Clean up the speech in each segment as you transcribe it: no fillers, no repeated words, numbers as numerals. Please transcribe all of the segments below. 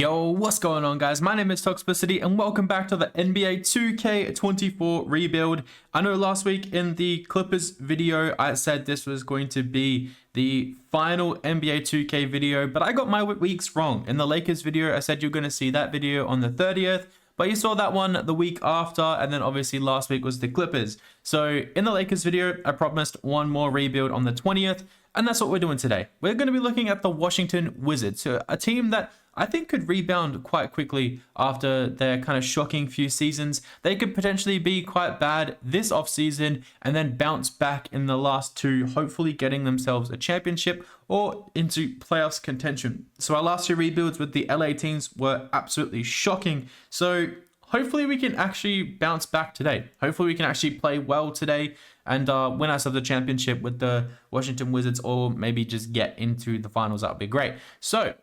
Yo, what's going on, guys? My name is Toxicity and welcome back to the NBA 2K24 rebuild. I know last week in the Clippers video I said this was going to be the final NBA 2K video, but I got my weeks wrong. In the Lakers video I said you're going to see that video on the 30th, but you saw that one the week after, and then obviously last week was the Clippers. So in the Lakers video I promised one more rebuild on the 20th, and that's what we're doing today. We're going to be looking at the Washington Wizards, so a team that I think could rebound quite quickly after their kind of shocking few seasons. They could potentially be quite bad this offseason and then bounce back in the last two, hopefully getting themselves a championship or into playoffs contention. So our last two rebuilds with the LA teams were absolutely shocking. So hopefully we can actually bounce back today. Hopefully we can actually play well today and win ourselves a championship with the Washington Wizards, or maybe just get into the finals. That would be great. So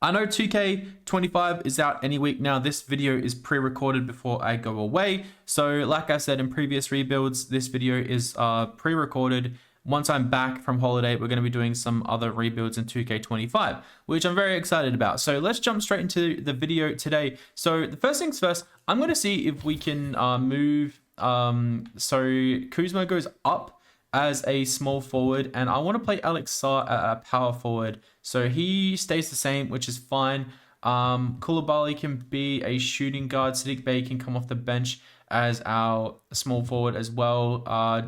I know 2K25 is out any week now. This video is pre-recorded before I go away. So like I said in previous rebuilds, this video is pre-recorded. Once I'm back from holiday, we're going to be doing some other rebuilds in 2K25, which I'm very excited about. So let's jump straight into the video today. So the first things first, I'm going to see if we can move. So Kuzma goes up as a small forward, and I want to play Alex Sarr at a power forward. So he stays the same, which is fine. Koulibaly can be a shooting guard. Saddiq Bey can come off the bench as our small forward as well.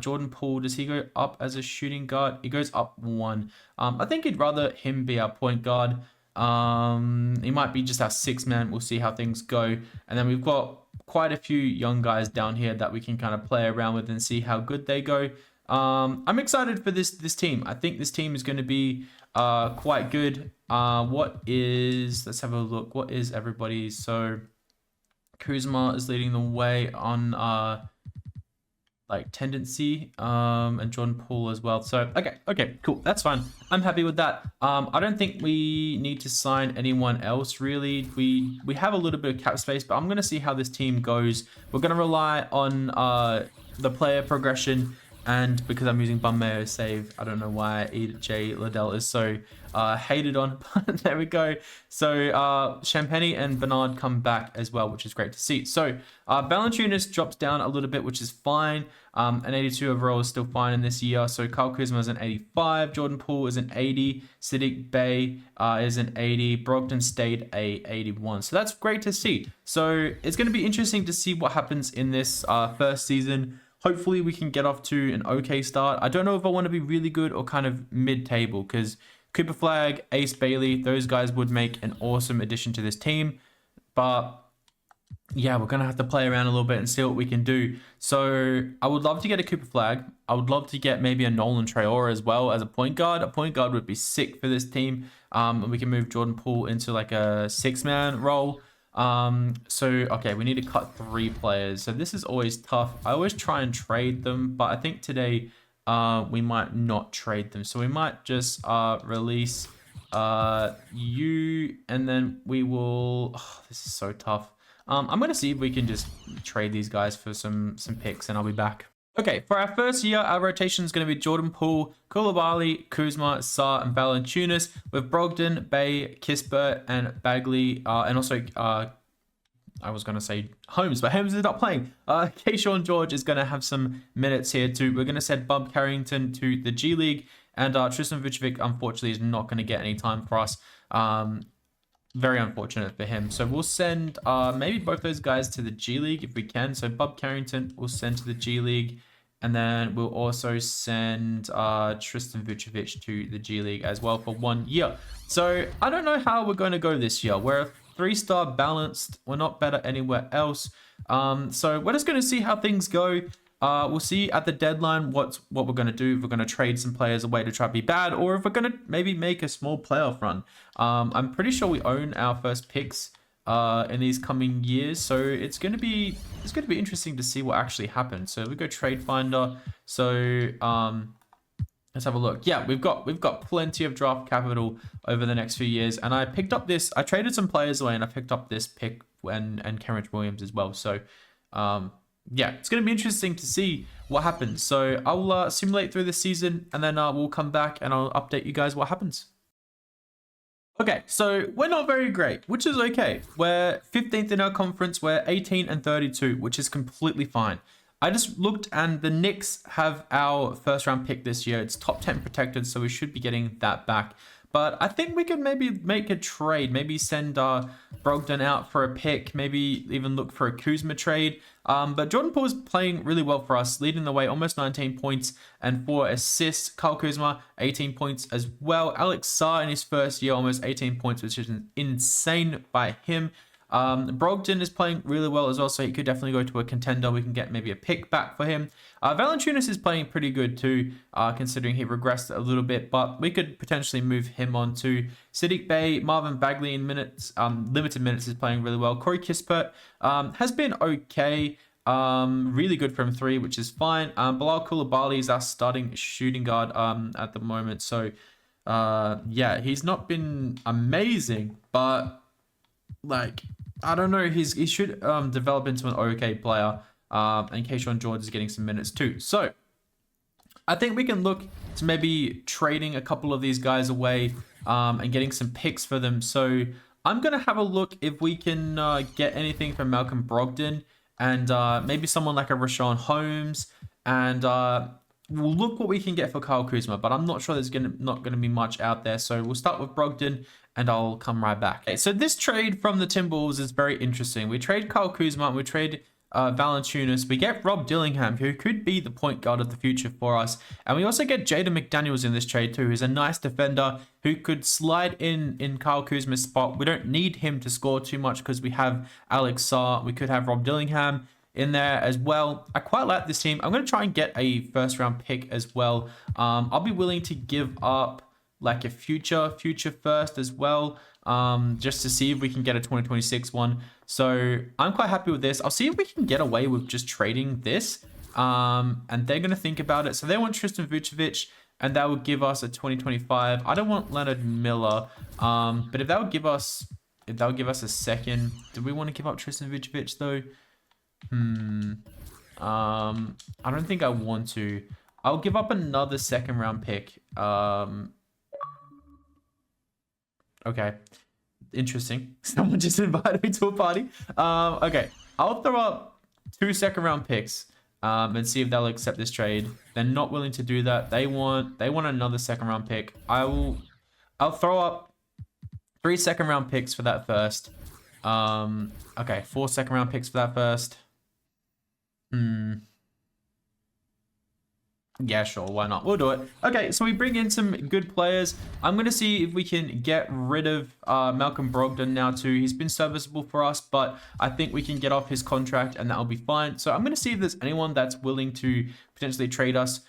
Jordan Poole, does he go up as a shooting guard? He goes up one. I think he'd rather him be our point guard. He might be just our sixth man. We'll see how things go. And then we've got quite a few young guys down here that we can kind of play around with and see how good they go. I'm excited for this team. I think this team is going to be quite good. Let's have a look. What is everybody's? So Kuzma is leading the way on like tendency, and Jordan Poole as well. So okay, cool. That's fine. I'm happy with that. I don't think we need to sign anyone else really. We have a little bit of cap space, but I'm going to see how this team goes. We're going to rely on the player progression. And because I'm using Bum Mayo save, I don't know why EJ Liddell is so hated on, but there we go. So Champagny and Bernard come back as well, which is great to see. So Valanciunas drops down a little bit, which is fine. An 82 overall is still fine in this year. So Kyle Kuzma is an 85, Jordan Poole is an 80, Saddiq Bey is an 80, Brogdon stayed a 81. So that's great to see. So it's going to be interesting to see what happens in this first season. Hopefully we can get off to an okay start. I don't know if I want to be really good or kind of mid-table, because Cooper Flag, Ace Bailey, those guys would make an awesome addition to this team. But yeah, we're going to have to play around a little bit and see what we can do. So I would love to get a Cooper Flag. I would love to get maybe a Nolan Traore as well as a point guard. A point guard would be sick for this team. And we can move Jordan Poole into like a six-man role. Okay, we need to cut 3 players. So this is always tough. I always try and trade them, but I think today we might not trade them. So we might just release you, and then we will. Oh, this is so tough. I'm gonna see if we can just trade these guys for some picks, and I'll be back. Okay, for our first year, our rotation is going to be Jordan Poole, Koulibaly, Kuzma, Sarr, and Valanciunas, with Brogdon, Bey, Kispert, and Bagley, and also, I was going to say Holmes, but Holmes is not playing. Keyshawn George is going to have some minutes here too. We're going to send Bob Carrington to the G League, and Tristan Vucevic, unfortunately, is not going to get any time for us. Very unfortunate for him. So we'll send maybe both those guys to the G League if we can. So Bob Carrington we'll send to the G League. And then we'll also send Tristan Vucevic to the G League as well for 1 year. So I don't know how we're going to go this year. We're a 3-star balanced. We're not better anywhere else. So we're just going to see how things go. We'll see at the deadline what we're going to do. If we're going to trade some players away to try to be bad, or if we're going to maybe make a small playoff run. I'm pretty sure we own our first picks in these coming years, so it's going to be interesting to see what actually happens. So we go trade finder. So let's have a look. Yeah, we've got plenty of draft capital over the next few years, and I picked up this. I traded some players away, and I picked up this pick and Kenrich Williams as well. So yeah, it's going to be interesting to see what happens. So I'll simulate through the season, and then we'll come back and I'll update you guys what happens. Okay, so we're not very great, which is okay. We're 15th in our conference. We're 18 and 32, which is completely fine. I just looked and the Knicks have our first round pick this year. It's top 10 protected, so we should be getting that back. But I think we could maybe make a trade, maybe send Brogdon out for a pick, maybe even look for a Kuzma trade. But Jordan Poole is playing really well for us, leading the way, almost 19 points and 4 assists. Kyle Kuzma, 18 points as well. Alex Sarr in his first year, almost 18 points, which is insane by him. Brogdon is playing really well as well, so he could definitely go to a contender. We can get maybe a pick back for him. Valanciunas is playing pretty good too, considering he regressed a little bit, but we could potentially move him on to Saddiq Bey. Marvin Bagley in minutes, limited minutes, is playing really well. Corey Kispert has been okay. Really good from 3, which is fine. Bilal Coulibaly is our starting shooting guard at the moment, so yeah, he's not been amazing, but like, I don't know, he should develop into an okay player. And Keyshawn George is getting some minutes too. So I think we can look to maybe trading a couple of these guys away and getting some picks for them. So I'm going to have a look if we can get anything from Malcolm Brogdon and maybe someone like a Richaun Holmes. And we'll look what we can get for Kyle Kuzma. But I'm not sure there's not going to be much out there. So we'll start with Brogdon and I'll come right back. Okay, so this trade from the Timberwolves is very interesting. We trade Kyle Kuzma and we trade Valanciunas. We get Rob Dillingham, who could be the point guard of the future for us. And we also get Jaden McDaniels in this trade too, who's a nice defender who could slide in Kyle Kuzma's spot. We don't need him to score too much because we have Alex Sarr. We could have Rob Dillingham in there as well. I quite like this team. I'm going to try and get a first round pick as well. I'll be willing to give up like a future first as well, just to see if we can get a 2026 one. So I'm quite happy with this. I'll see if we can get away with just trading this. And they're going to think about it. So they want Tristan Vucevic, and that would give us a 2025. I don't want Leonard Miller. But if that would give us a second, do we want to give up Tristan Vucevic though? I don't think I want to. I'll give up another second round pick. Okay, interesting. Someone just invited me to a party. Okay, I'll throw up 2 second round picks and see if they'll accept this trade. They're not willing to do that. They want another second round pick. I'll throw up 3 second round picks for that first. Okay, 4 second round picks for that first. Yeah, sure, why not? We'll do it. Okay, so we bring in some good players. I'm going to see if we can get rid of Malcolm Brogdon now too. He's been serviceable for us, but I think we can get off his contract and that'll be fine. So I'm going to see if there's anyone that's willing to potentially trade us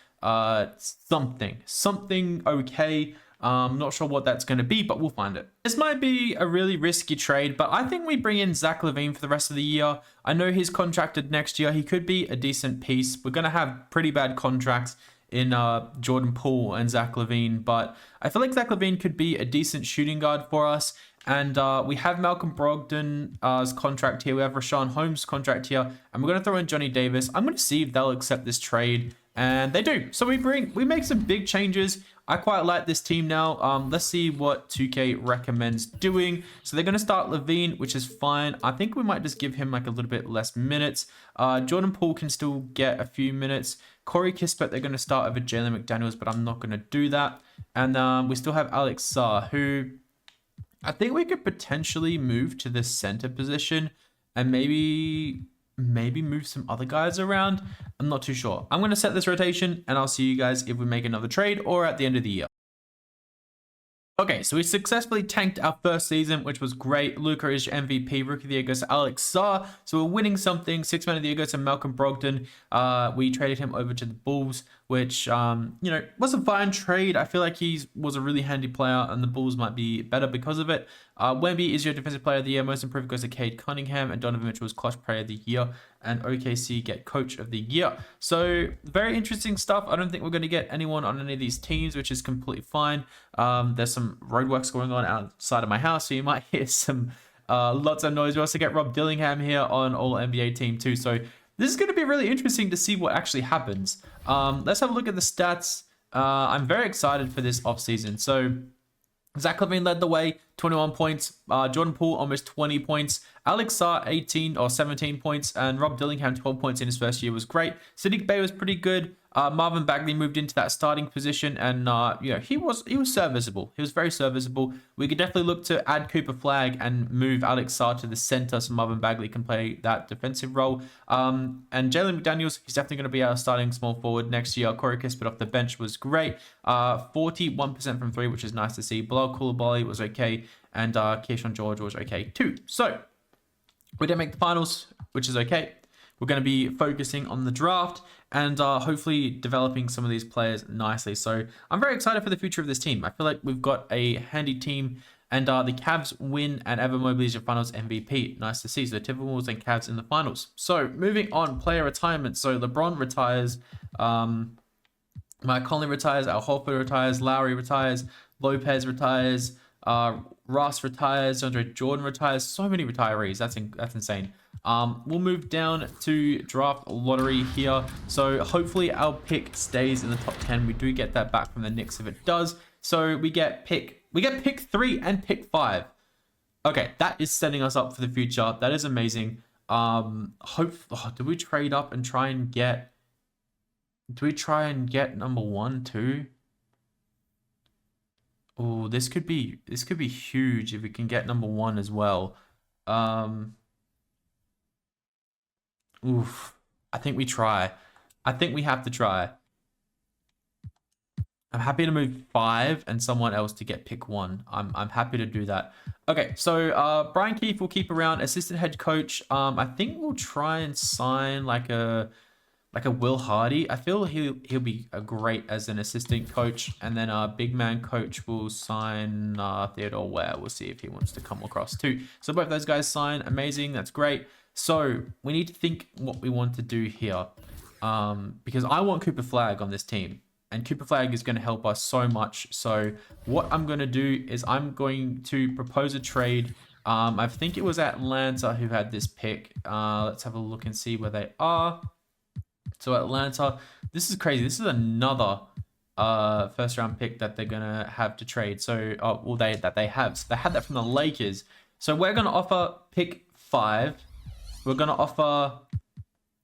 something okay. I'm not sure what that's going to be, but we'll find it. This might be a really risky trade, but I think we bring in Zach LaVine for the rest of the year. I know he's contracted next year. He could be a decent piece. We're going to have pretty bad contracts in Jordan Poole and Zach LaVine, but I feel like Zach LaVine could be a decent shooting guard for us. And we have Malcolm Brogdon's contract here. We have Richaun Holmes' contract here. And we're going to throw in Johnny Davis. I'm going to see if they'll accept this trade. And they do. So we make some big changes. I quite like this team now. Let's see what 2K recommends doing. So they're going to start LaVine, which is fine. I think we might just give him like a little bit less minutes. Jordan Poole can still get a few minutes. Corey Kispert, they're going to start over Jalen McDaniels, but I'm not going to do that. And we still have Alex Sarr, who I think we could potentially move to the center position and maybe move some other guys around. I'm not too sure. I'm going to set this rotation and I'll see you guys if we make another trade or at the end of the year. Okay, so we successfully tanked our first season, which was great. Luka is MVP. Rookie of the Year goes to Alex Sarr. So we're winning something. Sixth Man of the Year goes to Malcolm Brogdon. We traded him over to the Bulls, which, was a fine trade. I feel like he was a really handy player and the Bulls might be better because of it. Wemby is your Defensive Player of the Year. Most Improved goes to Cade Cunningham, and Donovan Mitchell was Clutch Player of the Year, and OKC get Coach of the Year. So very interesting stuff. I don't think we're going to get anyone on any of these teams, which is completely fine. There's some roadworks going on outside of my house, so you might hear some lots of noise. We also get Rob Dillingham here on All NBA team too. So this is going to be really interesting to see what actually happens. Let's have a look at the stats. I'm very excited for this offseason. So Zach LaVine led the way, 21 points. Jordan Poole, almost 20 points. Alex Sarr, 18 or 17 points. And Rob Dillingham, 12 points in his first year was great. Saddiq Bey was pretty good. Marvin Bagley moved into that starting position, and he was serviceable. He was very serviceable. We could definitely look to add Cooper Flagg and move Alex Sarr to the center so Marvin Bagley can play that defensive role. And Jalen McDaniels, he's definitely going to be our starting small forward next year. Corey Kispert off the bench was great. 41% from 3, which is nice to see. Bilal Coulibaly was okay, and Keyshawn George was okay too. So we didn't make the finals, which is okay. We're going to be focusing on the draft and hopefully developing some of these players nicely. So I'm very excited for the future of this team. I feel like we've got a handy team, and the Cavs win and Evan Mobley is your finals MVP. Nice to see. So the Timberwolves and Cavs in the finals. So moving on, player retirement. So LeBron retires. Mike Conley retires. Al Horford retires. Lowry retires. Lopez retires. Ross retires. Andre Jordan retires. So many retirees. That's insane. We'll move down to draft lottery here. So hopefully our pick stays in the top 10. We do get that back from the Knicks if it does. So we get pick 3 and pick 5. Okay, that is setting us up for the future. That is amazing. Do we trade up and try and get? Do we try and get number 1 too? Oh, this could be huge if we can get number 1 as well. Oof. I think we try. I think we have to try. I'm happy to move 5 and someone else to get pick 1. I'm happy to do that. Okay, so Brian Keefe will keep around, assistant head coach. I think we'll try and sign like a Will Hardy. I feel he'll be great as an assistant coach, and then our big man coach will sign Theodore Ware. We'll see if he wants to come across too. So both those guys sign. Amazing. That's great. So we need to think what we want to do here, because I want Cooper Flagg on this team, and Cooper Flagg is going to help us so much. So what I'm going to do is I'm going to propose a trade. I think it was Atlanta who had this pick. Let's have a look and see where they are. So Atlanta, this is crazy. This is another first round pick that they're gonna have to trade. So they have. So they had that from the Lakers. So we're gonna offer pick 5. We're gonna offer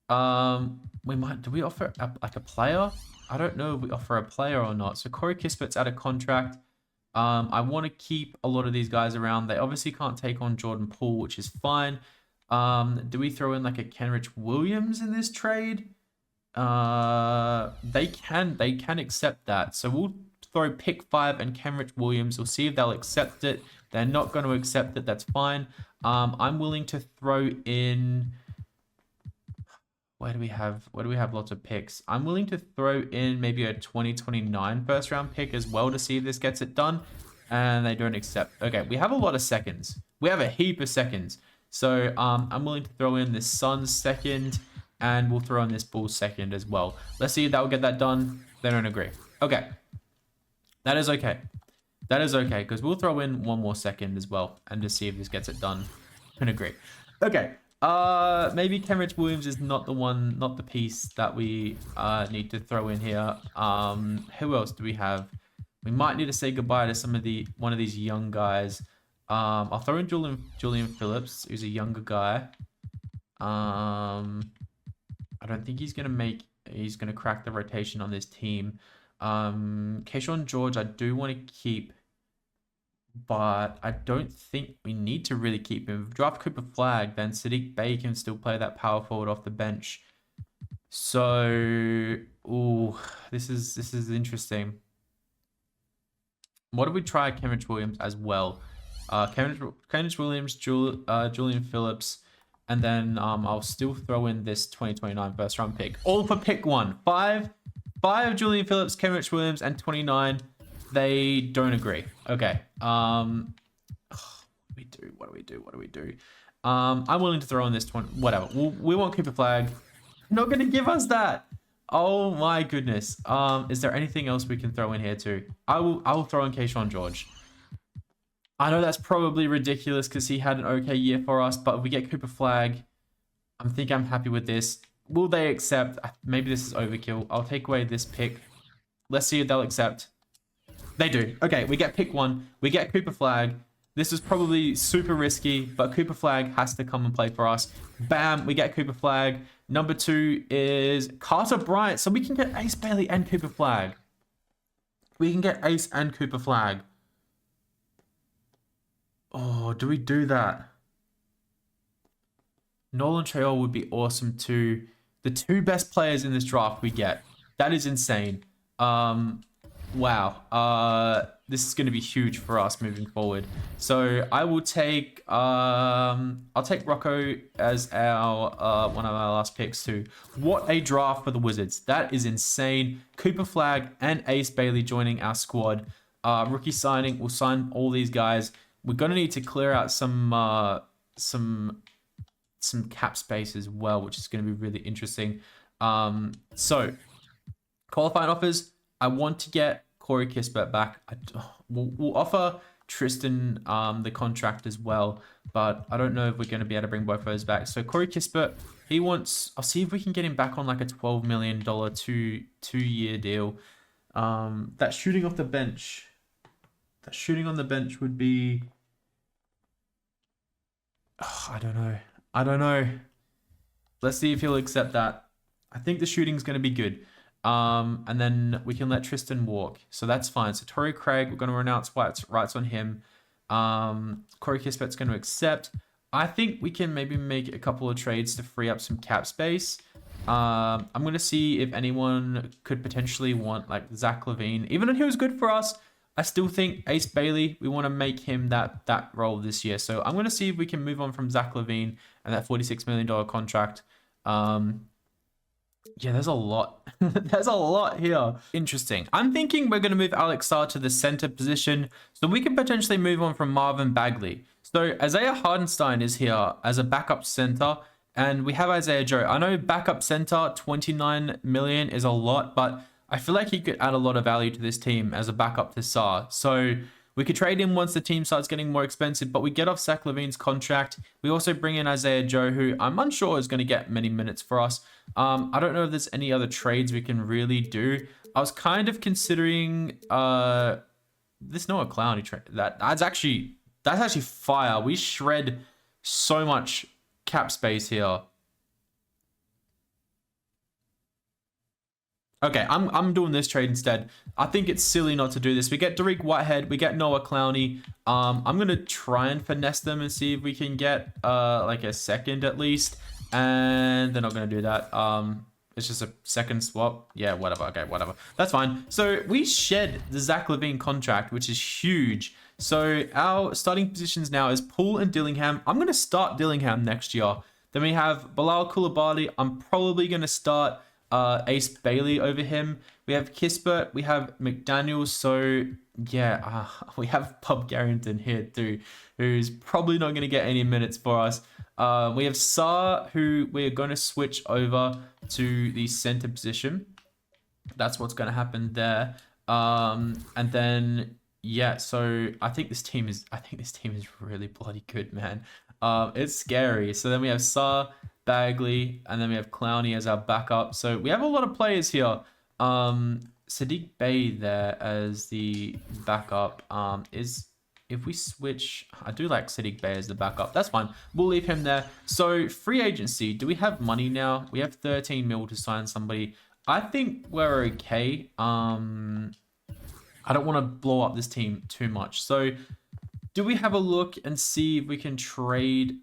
do we offer like a player? I don't know if we offer a player or not. So Corey Kispert's out of contract. I want to keep a lot of these guys around. They obviously can't take on Jordan Poole, which is fine. Do we throw in like a Kenrich Williams in this trade? They can accept that. So we'll throw pick 5 and Kenrich Williams. We'll see if they'll accept it. They're not going to accept it. That's fine. I'm willing to throw in. Where do we have lots of picks? I'm willing to throw in maybe a 2029 first round pick as well to see if this gets it done. And they don't accept. Okay, we have a lot of seconds. We have a heap of seconds. So I'm willing to throw in this Suns second, and we'll throw in this Bulls second as well. Let's see if that will get that done. They don't agree. Okay. That is okay. That is okay, because we'll throw in one more second as well and just see if this gets it done. Can agree. Okay. Maybe Kenrich Williams is not the piece that we need to throw in here. Who else do we have? We might need to say goodbye to one of these young guys. I'll throw in Julian Phillips, who's a younger guy. I don't think he's gonna crack the rotation on this team. Keyshawn George, I do want to keep, but I don't think we need to really keep him. If we draft Cooper Flagg, then Saddiq Bey can still play that power forward off the bench. So, ooh, this is interesting. What if we try Kenrich Williams as well? Kenrich Williams, Julian Phillips, and then I'll still throw in this 2029 first round pick. All for pick 1. 5 Julian Phillips, Kenrich Williams, and 29. They don't agree. Okay. What do we do? I'm willing to throw in this 20. Whatever. We want Cooper Flagg. Not going to give us that. Oh my goodness. Is there anything else we can throw in here too? I will throw in Keyshawn George. I know that's probably ridiculous because he had an okay year for us, but if we get Cooper Flagg, I'm happy with this. Will they accept? Maybe this is overkill. I'll take away this pick. Let's see if they'll accept. They do. Okay, we get pick 1. We get Cooper Flag. This is probably super risky, but Cooper Flag has to come and play for us. Bam, we get Cooper Flag. Number 2 is Carter Bryant. So we can get Ace Bailey and Cooper Flag. We can get Ace and Cooper Flag. Oh, do we do that? Nolan Trail would be awesome too. The 2 best players in this draft we get. That is insane. Wow. This is going to be huge for us moving forward. So I will take I'll take Rocco as our one of our last picks too. What a draft for the Wizards. That is insane. Cooper Flag and Ace Bailey joining our squad. Rookie signing. We'll sign all these guys. We're going to need to clear out some cap space as well, which is going to be really interesting. So qualifying offers. I want to get Corey Kispert back. We'll offer Tristan the contract as well, but I don't know if we're going to be able to bring both of those back. So Corey Kispert, he wants. I'll see if we can get him back on like a $12 million two-year deal. That shooting off the bench. That shooting on the bench would be. Oh, I don't know. Let's see if he'll accept that. I think the shooting's going to be good. And then we can let Tristan walk. So that's fine. So Torrey Craig, we're going to renounce rights on him. Corey Kispert's going to accept. I think we can maybe make a couple of trades to free up some cap space. I'm going to see if anyone could potentially want like Zach LaVine. Even though he was good for us, I still think Ace Bailey, we want to make him that role this year. So I'm going to see if we can move on from Zach LaVine and that $46 million contract. Yeah, there's a lot. There's a lot here. Interesting. I'm thinking we're going to move Alex Sarr to the center position so we can potentially move on from Marvin Bagley. So Isaiah Hardenstein is here as a backup center, and we have Isaiah Joe. I know backup center, 29 million is a lot, but I feel like he could add a lot of value to this team as a backup to Sarr. So we could trade him once the team starts getting more expensive, but we get off Zach LaVine's contract. We also bring in Isaiah Joe, who I'm unsure is going to get many minutes for us. I don't know if there's any other trades we can really do. I was kind of considering this Noah Clowney trade. That's actually fire. We shred so much cap space here. Okay, I'm doing this trade instead. I think it's silly not to do this. We get Dariq Whitehead, we get Noah Clowney. I'm gonna try and finesse them and see if we can get like a second at least. And they're not gonna do that. It's just a second swap. Yeah, whatever. Okay, whatever. That's fine. So we shed the Zach LaVine contract, which is huge. So our starting positions now is Poole and Dillingham. I'm gonna start Dillingham next year. Then we have Bilal Coulibaly. I'm probably gonna start Ace Bailey over him. We have Kispert, we have McDaniels. So yeah, we have Bob Garrington here too, who's probably not going to get any minutes for us. We have Sarr, who we're going to switch over to the center position. That's what's going to happen there. And then yeah, so I think this team is really bloody good, man. It's scary. So then we have Sarr, Bagley, and then we have Clowney as our backup. So we have a lot of players here. Sadiq Bey there as the backup. If we switch, I do like Sadiq Bey as the backup. That's fine. We'll leave him there. So free agency. Do we have money now? We have 13 mil to sign somebody. I think we're okay. I don't want to blow up this team too much. So do we have a look and see if we can trade?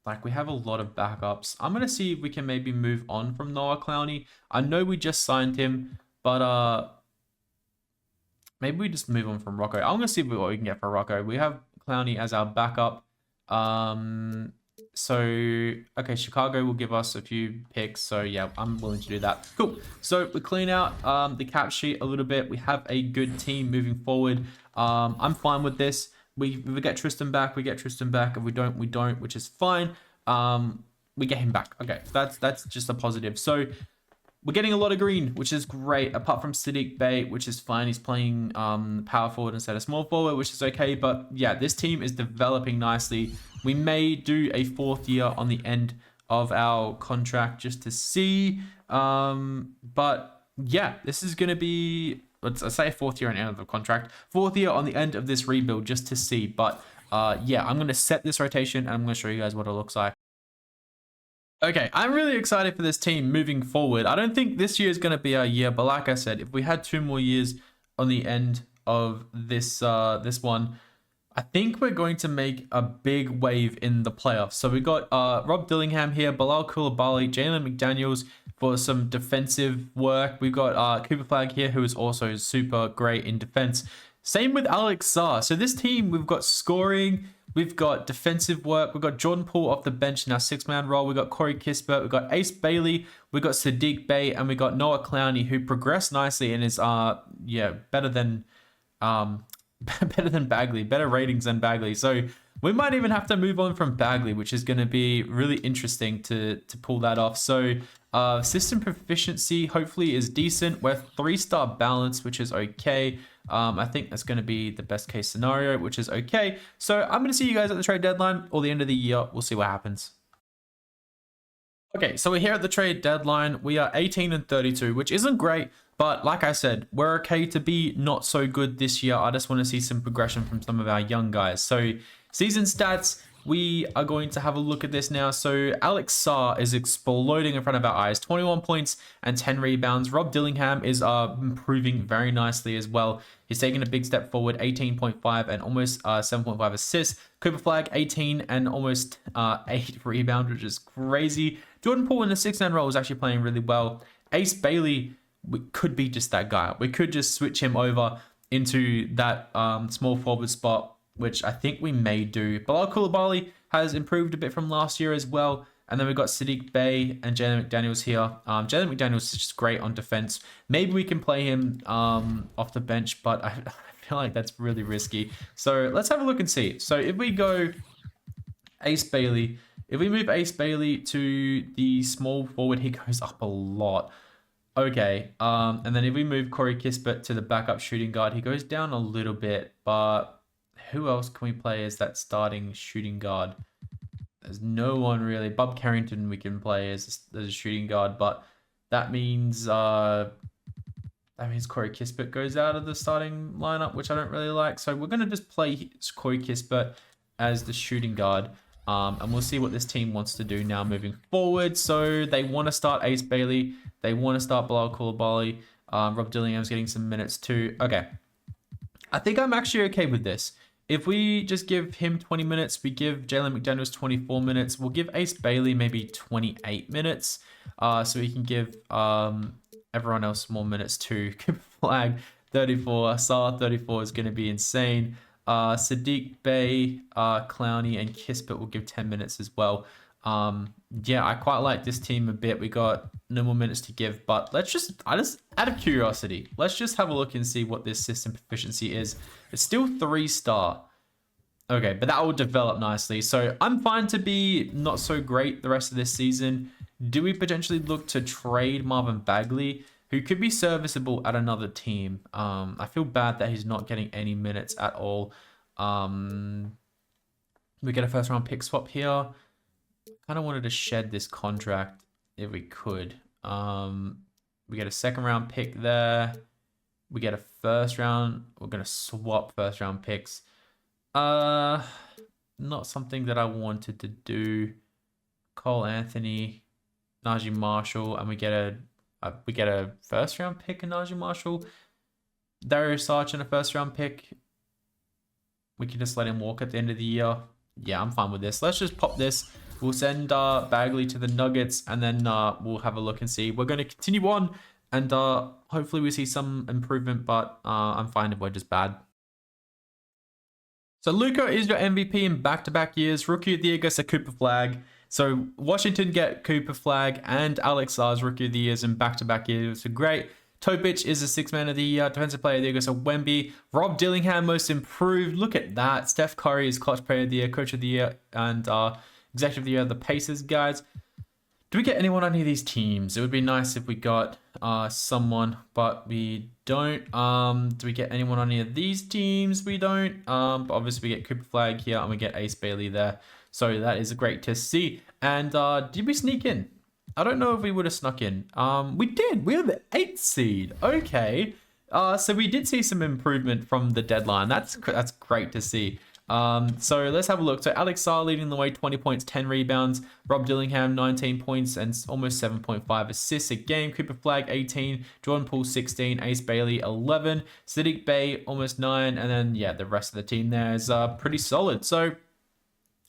Like we have a lot of backups. I'm gonna see if we can maybe move on from Noah Clowney. I know we just signed him, but maybe we just move on from Rocco. I'm gonna see what we can get for Rocco. We have Clowney as our backup. So okay, Chicago will give us a few picks. So yeah, I'm willing to do that. Cool. So we clean out the cap sheet a little bit. We have a good team moving forward. I'm fine with this. If we get Tristan back, we get Tristan back. If we don't, we don't, which is fine. We get him back. Okay, that's just a positive. So we're getting a lot of green, which is great. Apart from Sadiq Bey, which is fine. He's playing power forward instead of small forward, which is okay. But yeah, this team is developing nicely. We may do a 4th year on the end of our contract just to see. But yeah, this is going to be let's say 4th year on the end of the contract, 4th year on the end of this rebuild, just to see. But yeah, I'm going to set this rotation and I'm going to show you guys what it looks like. Okay, I'm really excited for this team moving forward. I don't think this year is going to be our year, but like I said, if we had 2 more years on the end of this this one, I think we're going to make a big wave in the playoffs. So we got Rob Dillingham here, Bilal Coulibaly, Jalen McDaniels for some defensive work. We've got Cooper Flag here, who is also super great in defense. Same with Alex Sarr. So this team, we've got scoring, we've got defensive work, we've got Jordan Poole off the bench in our 6-man role, we've got Corey Kispert, we've got Ace Bailey, we've got Sadiq Bey, and we got Noah Clowney, who progressed nicely and is better than better than Bagley, better ratings than Bagley. So we might even have to move on from Bagley, which is going to be really interesting to pull that off. So system proficiency hopefully is decent. We're 3-star balance, which is okay. I think that's going to be the best case scenario, which is okay. So I'm going to see you guys at the trade deadline or the end of the year. We'll see what happens. Okay, so we're here at the trade deadline. We are 18 and 32, which isn't great. But like I said, we're okay to be not so good this year. I just want to see some progression from some of our young guys. So season stats, we are going to have a look at this now. So Alex Sarr is exploding in front of our eyes. 21 points and 10 rebounds. Rob Dillingham is improving very nicely as well. He's taking a big step forward, 18.5 and almost 7.5 assists. Cooper Flag, 18 and almost 8 rebounds, which is crazy. Jordan Poole in the 6-man role is actually playing really well. Ace Bailey, we could be just that guy. We could just switch him over into that small forward spot, which I think we may do. Bilal Coulibaly has improved a bit from last year as well. And then we've got Sadiq Bey and Jalen McDaniels here. Jalen McDaniels is just great on defense. Maybe we can play him off the bench, but I feel like that's really risky. So let's have a look and see. So if we go Ace Bailey, if we move Ace Bailey to the small forward, he goes up a lot. Okay, and then if we move Corey Kispert to the backup shooting guard, he goes down a little bit, but who else can we play as that starting shooting guard? There's no one really. Bob Carrington we can play as a shooting guard, but that means Corey Kispert goes out of the starting lineup, which I don't really like. So we're gonna just play Corey Kispert as the shooting guard. And we'll see what this team wants to do now moving forward. So they want to start Ace Bailey. They want to start Bilal Coulibaly. Rob Dillingham's getting some minutes too. Okay. I think I'm actually okay with this. If we just give him 20 minutes, we give Jalen McDaniels 24 minutes. We'll give Ace Bailey maybe 28 minutes. So we can give everyone else more minutes too. Cooper Flag 34. Sarr 34 is going to be insane. Sadiq Bey, Clowney, and Kispert will give 10 minutes as well. Yeah, I quite like this team a bit. We got no more minutes to give, but I just out of curiosity, let's just have a look and see what this system proficiency is. It's still 3-star. Okay, but that will develop nicely. So I'm fine to be not so great the rest of this season. Do we potentially look to trade Marvin Bagley, who could be serviceable at another team? I feel bad that he's not getting any minutes at all. We get a 1st-round pick swap here. Kind of wanted to shed this contract if we could. We get a 2nd-round pick there. We get a 1st round. We're going to swap 1st-round picks. Not something that I wanted to do. Cole Anthony, Najee Marshall, and we get a 1st-round pick in Najee Marshall. Dario Saric and a 1st-round pick. We can just let him walk at the end of the year. Yeah, I'm fine with this. Let's just pop this. We'll send Bagley to the Nuggets, and then we'll have a look and see. We're going to continue on, and hopefully we see some improvement, but I'm fine if we're just bad. So Luka is your MVP in back-to-back years. Rookie of the Year gets a Cooper Flag. So Washington get Cooper Flag and Alex Sarr's Rookie of the Years in back-to-back years. So great. Topic is a 6-man of the year. Defensive player of the year goes to Wemby. Rob Dillingham, most improved. Look at that. Steph Curry is clutch player of the year, coach of the year, and executive of the year, the Pacers guys. Do we get anyone on any of these teams? It would be nice if we got someone, but we don't. Do we get anyone on any of these teams? We don't. But obviously we get Cooper Flag here, and we get Ace Bailey there. So that is great to see. And did we sneak in? I don't know if we would have snuck in. We did. We are the 8th seed. Okay. So we did see some improvement from the deadline. That's great to see. So let's have a look. So Alex Sarr leading the way, 20 points, 10 rebounds. Rob Dillingham, 19 points and almost 7.5 assists a game. Cooper Flagg, 18. Jordan Poole, 16. Ace Bailey, 11. Siddiq Bey, almost 9. And then, yeah, the rest of the team there is pretty solid. So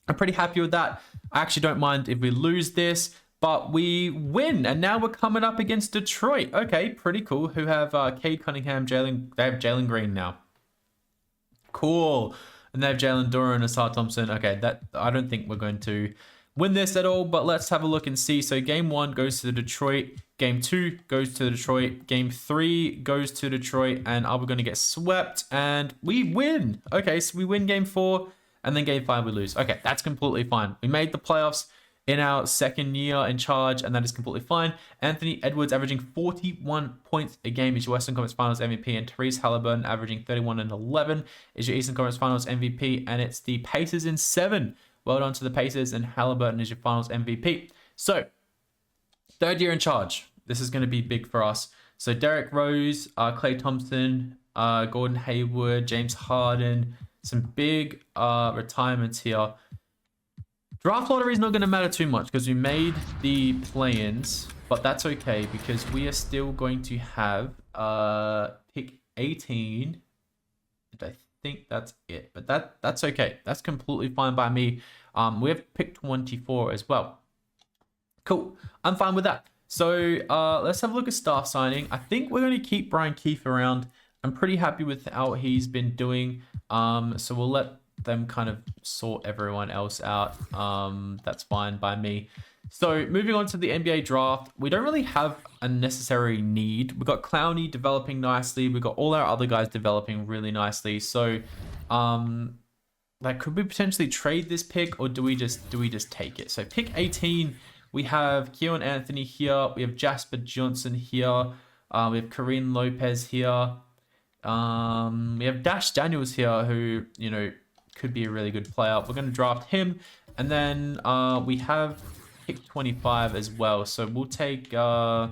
I'm pretty happy with that. I actually don't mind if we lose this, but we win. And now we're coming up against Detroit. Okay, pretty cool. Who have Cade Cunningham, they have Jalen Green now. Cool. And they have Jalen Duren, Asar Thompson. Okay, that I don't think we're going to win this at all, but let's have a look and see. So game 1 goes to Detroit. Game 2 goes to Detroit. Game 3 goes to Detroit. And are we going to get swept? And we win. Okay, so we win game 4. And then game 5 we lose. Okay, that's completely fine. We made the playoffs in our second year in charge, and that is completely fine. Anthony Edwards averaging 41 points a game is your Western Conference Finals MVP, and Therese Halliburton averaging 31 and 11 is your Eastern Conference Finals MVP, and it's the Pacers in 7. Well done to the Pacers, and Halliburton is your Finals MVP. So, third year in charge. This is going to be big for us. So, Derrick Rose, Klay Thompson, Gordon Hayward, James Harden, some big retirements here. Draft lottery is not going to matter too much because we made the play-ins, but that's okay because we are still going to have pick 18. And I think that's it, but that's okay. That's completely fine by me. We have pick 24 as well. Cool. I'm fine with that. So let's have a look at staff signing. I think we're going to keep Brian Keefe around. I'm pretty happy with how he's been doing. So we'll let them kind of sort everyone else out. That's fine by me. So moving on to the NBA draft, we don't really have a necessary need. We've got Clowney developing nicely. We've got all our other guys developing really nicely. So like, could we potentially trade this pick, or do we just take it? So pick 18, we have Keon Anthony here. We have Jasper Johnson here. We have Kareem Lopez here. We have Dash Daniels here, who, you know, could be a really good player. We're going to draft him. And then we have pick 25 as well. So we'll take, I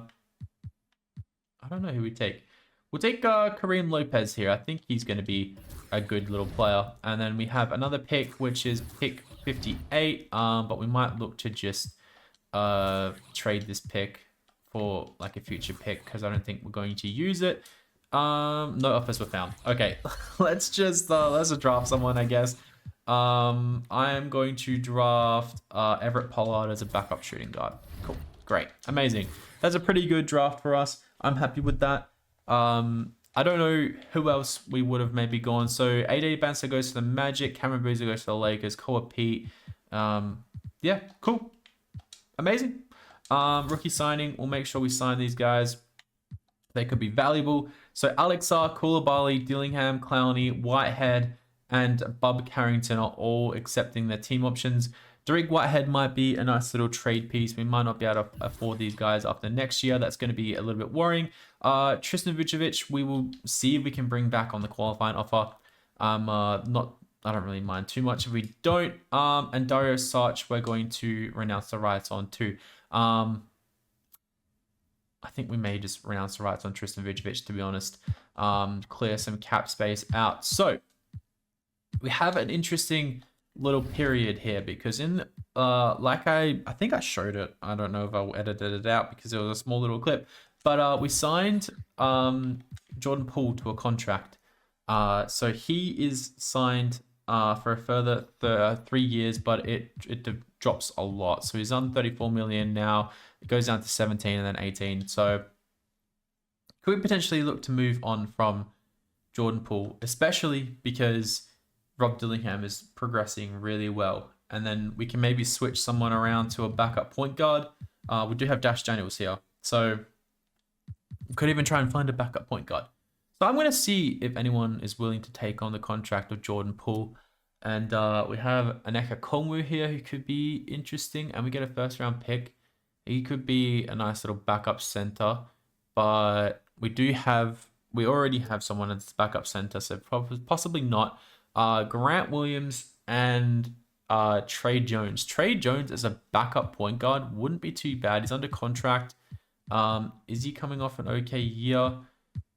don't know who we take. We'll take Kareem Lopez here. I think he's going to be a good little player. And then we have another pick, which is pick 58. But we might look to just trade this pick for like a future pick because I don't think we're going to use it. No offers were found. Okay, let's just draft someone, I guess. I am going to draft Everett Pollard as a backup shooting guard. Cool, great, amazing. That's a pretty good draft for us. I'm happy with that. I don't know who else we would have maybe gone. So A.D. Banster goes to the Magic. Cameron Boozer goes to the Lakers. Koa Pete. Yeah, cool, amazing. Rookie signing. We'll make sure we sign these guys. They could be valuable. So Alex Sarr, Koulibaly, Dillingham, Clowney, Whitehead, and Bub Carrington are all accepting their team options. Dariq Whitehead might be a nice little trade piece. We might not be able to afford these guys after next year. That's going to be a little bit worrying. Tristan Vucevic, we will see if we can bring back on the qualifying offer. I don't really mind too much if we don't. And Dario Saric, we're going to renounce the rights on too. I think we may just renounce the rights on Tristan Vucevic, to be honest. Clear some cap space out. So we have an interesting little period here because in like I think I showed it. I don't know if I edited it out because it was a small little clip. But we signed Jordan Poole to a contract. So he is signed for a further 3 years, but it drops a lot. So he's on 34 million now. It goes down to 17 and then 18. So could we potentially look to move on from Jordan Poole, especially because Rob Dillingham is progressing really well. And then we can maybe switch someone around to a backup point guard. We do have Dash Daniels here. So we could even try and find a backup point guard. So I'm going to see if anyone is willing to take on the contract of Jordan Poole. And we have Aneka Kongwu here who could be interesting. And we get a first round pick. He could be a nice little backup center. But we already have someone as backup center. So possibly not. Grant Williams and Trey Jones. Trey Jones as a backup point guard wouldn't be too bad. He's under contract. Is he coming off an okay year?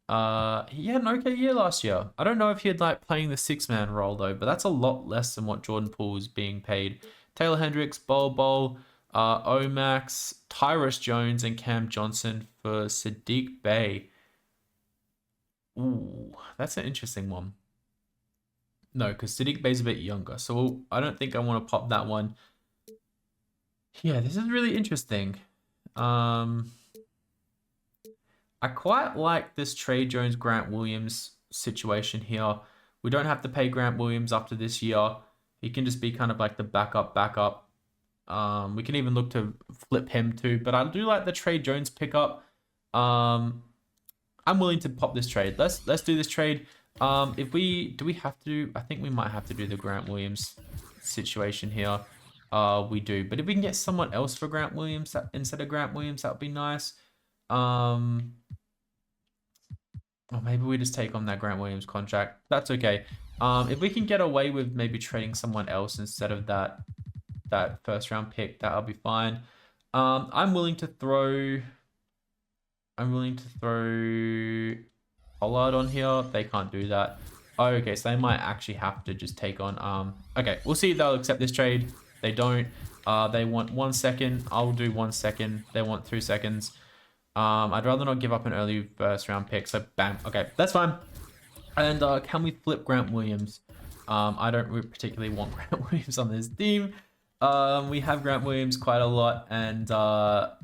He had an okay year last year. I don't know if he had like playing the six-man role though, but that's a lot less than what Jordan Poole is being paid. Taylor Hendricks, Bol, Omax, Tyrus Jones, and Cam Johnson for Sadiq Bey. Ooh, that's an interesting one. No, because Sadiq Bey's a bit younger, so I don't think I want to pop that one. Yeah, this is really interesting. I quite like this Trey Jones, Grant Williams situation here. We don't have to pay Grant Williams after this year. He can just be kind of like the backup. We can even look to flip him too, but I do like the Trey Jones pickup. I'm willing to pop this trade. Let's do this trade. Do we have to? I think we might have to do the Grant Williams situation here. We do, but if we can get someone else for Grant Williams instead of Grant Williams, that would be nice. Or maybe we just take on that Grant Williams contract. That's okay. If we can get away with maybe trading someone else instead of that first round pick, that'll be fine. I'm willing to throw Pollard on here. They can't do that. Oh, okay, so they might actually have to just take on okay, we'll see if they'll accept this trade. They don't. They want 1 second. I'll do 1 second. They want 2 seconds. I'd rather not give up an early first round pick. So bam. Okay, that's fine. And can we flip Grant Williams? I don't particularly want Grant Williams on this team. We have Grant Williams quite a lot, and I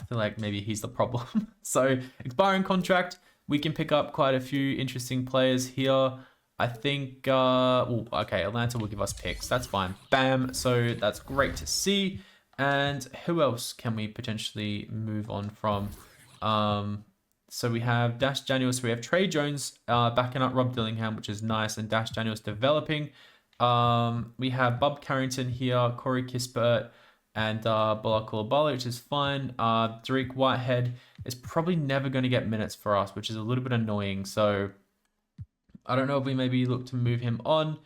feel like maybe he's the problem. So expiring contract. We can pick up quite a few interesting players here. I think, okay, Atlanta will give us picks. That's fine. Bam. So that's great to see. And who else can we potentially move on from? So we have Dash Daniels. So we have Trey Jones backing up Rob Dillingham, which is nice, and Dash Daniels developing. We have Bob Carrington here, Corey Kispert, and Bola Coulibaly, which is fine. Dariq Whitehead is probably never going to get minutes for us, which is a little bit annoying. So I don't know if we maybe look to move him on.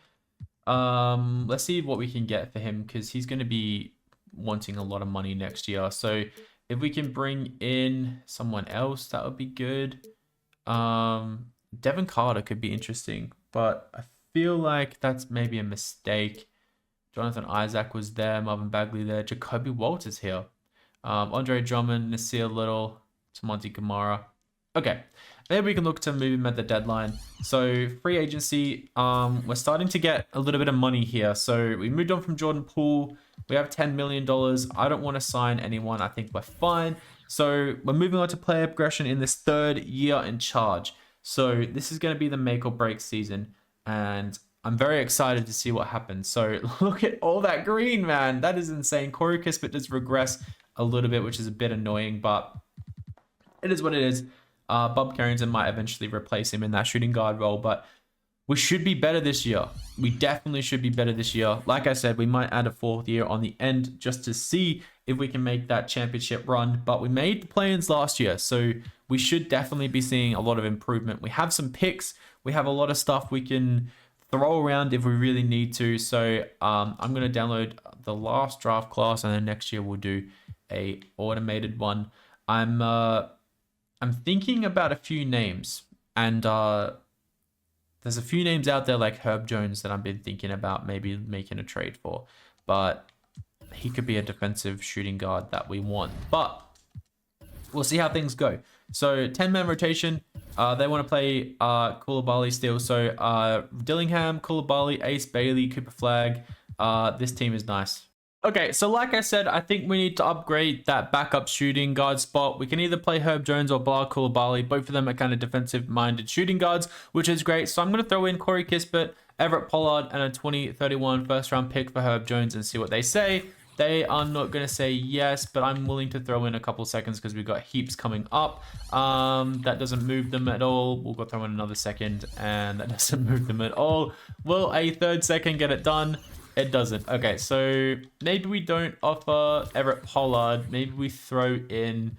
Let's see what we can get for him, because he's going to be wanting a lot of money next year. So if we can bring in someone else, that would be good. Devin Carter could be interesting, but I feel like that's maybe a mistake. Jonathan Isaac was there, Marvin Bagley there, Jacoby Walters here. Andre Drummond, Nasir Little, Monty Kamara. Okay, maybe we can look to move him at the deadline. So free agency, we're starting to get a little bit of money here. So we moved on from Jordan Poole. We have $10 million. I don't want to sign anyone. I think we're fine. So we're moving on to player progression in this third year in charge. So this is going to be the make or break season, and I'm very excited to see what happens. So look at all that green, man. That is insane. Corey Kispert does regress a little bit, which is a bit annoying, but it is what it is. Bob Carrington might eventually replace him in that shooting guard role, but we should be better this year. We definitely should be better this year. Like I said, we might add a fourth year on the end just to see if we can make that championship run, but we made the play-ins last year, so we should definitely be seeing a lot of improvement. We have some picks. We have a lot of stuff we can throw around if we really need to. So I'm going to download the last draft class, and then next year we'll do a automated one. I'm thinking about a few names, and there's a few names out there like Herb Jones that I've been thinking about maybe making a trade for, but he could be a defensive shooting guard that we want, but we'll see how things go. So 10-man rotation. They want to play Coulibaly still. So Dillingham, Coulibaly, Ace Bailey, Cooper Flag. This team is nice. Okay, so like I said, I think we need to upgrade that backup shooting guard spot. We can either play Herb Jones or Bilal Coulibaly. Both of them are kind of defensive-minded shooting guards, which is great. So I'm going to throw in Corey Kispert, Everett Pollard, and a 2031 first-round pick for Herb Jones and see what they say. They are not going to say yes, but I'm willing to throw in a couple seconds because we've got heaps coming up. That doesn't move them at all. We'll go throw in another second, and that doesn't move them at all. Will a third second get it done? It doesn't. Okay, so maybe we don't offer Everett Pollard. Maybe we throw in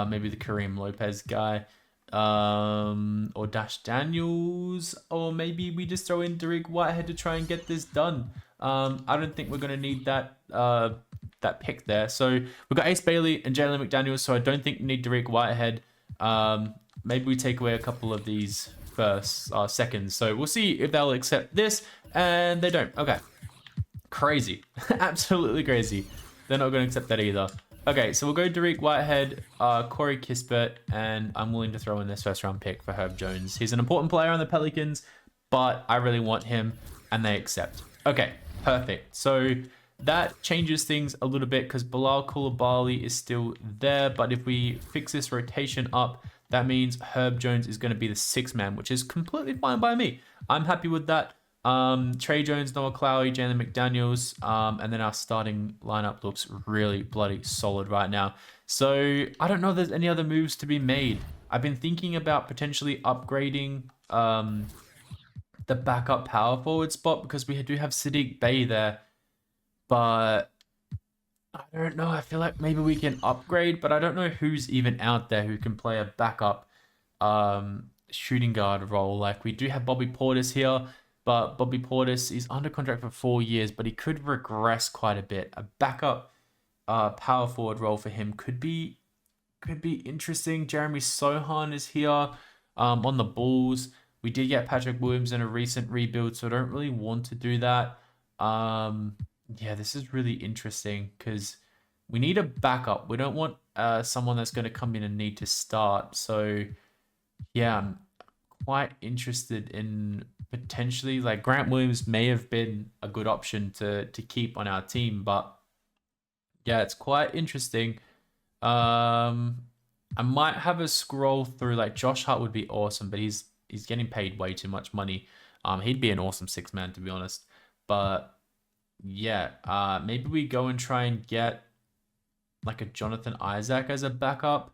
maybe the Kareem Lopez guy, or Dash Daniels, or maybe we just throw in Dariq Whitehead to try and get this done. I don't think we're going to need that pick there. So we've got Ace Bailey and Jalen McDaniels, so I don't think we need Dariq Whitehead. maybe we take away a couple of these seconds. So we'll see if they'll accept this, and they don't. Okay. Crazy. Absolutely crazy. They're not going to accept that either. Okay, so we'll go Dariq Whitehead, Corey Kispert, and I'm willing to throw in this first round pick for Herb Jones. He's an important player on the Pelicans, but I really want him, and they accept. Okay, perfect. So that changes things a little bit because Bilal Coulibaly is still there, but if we fix this rotation up, that means Herb Jones is going to be the sixth man, which is completely fine by me. I'm happy with that. Trey Jones, Noah Clowney, Jalen McDaniels, and then our starting lineup looks really bloody solid right now. So I don't know if there's any other moves to be made. I've been thinking about potentially upgrading the backup power forward spot because we do have Saddiq Bey there, but I don't know. I feel like maybe we can upgrade, but I don't know who's even out there who can play a backup shooting guard role. Like we do have Bobby Portis here. But Bobby Portis is under contract for 4 years, but he could regress quite a bit. A backup power forward role for him could be interesting. Jeremy Sohan is here on the Bulls. We did get Patrick Williams in a recent rebuild, so I don't really want to do that. Yeah, this is really interesting because we need a backup. We don't want someone that's going to come in and need to start. So yeah, I'm quite interested in potentially, like, Grant Williams may have been a good option to keep on our team, but yeah, it's quite interesting. I might have a scroll through. Like, Josh Hart would be awesome, but he's getting paid way too much money. He'd be an awesome six man, to be honest. But yeah, maybe we go and try and get like a Jonathan Isaac as a backup.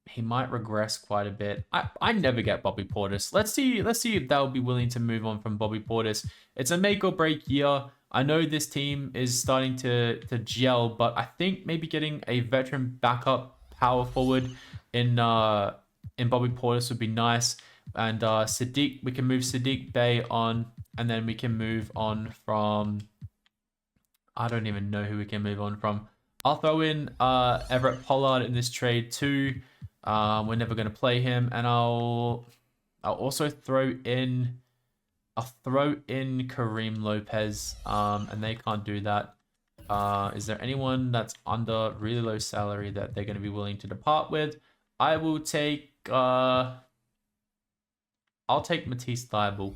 He might regress quite a bit. I never get Bobby Portis. Let's see if they'll be willing to move on from Bobby Portis. It's a make or break year. I know this team is starting to gel, but I think maybe getting a veteran backup power forward in Bobby Portis would be nice. And Saddiq, we can move Saddiq Bey on, and then we can move on from, I don't even know who we can move on from. I'll throw in Everett Pollard in this trade too. We're never going to play him, and I'll also throw in Kareem Lopez, and they can't do that. Is there anyone that's under really low salary that they're going to be willing to depart with? I will take I'll take Matisse Thybulle,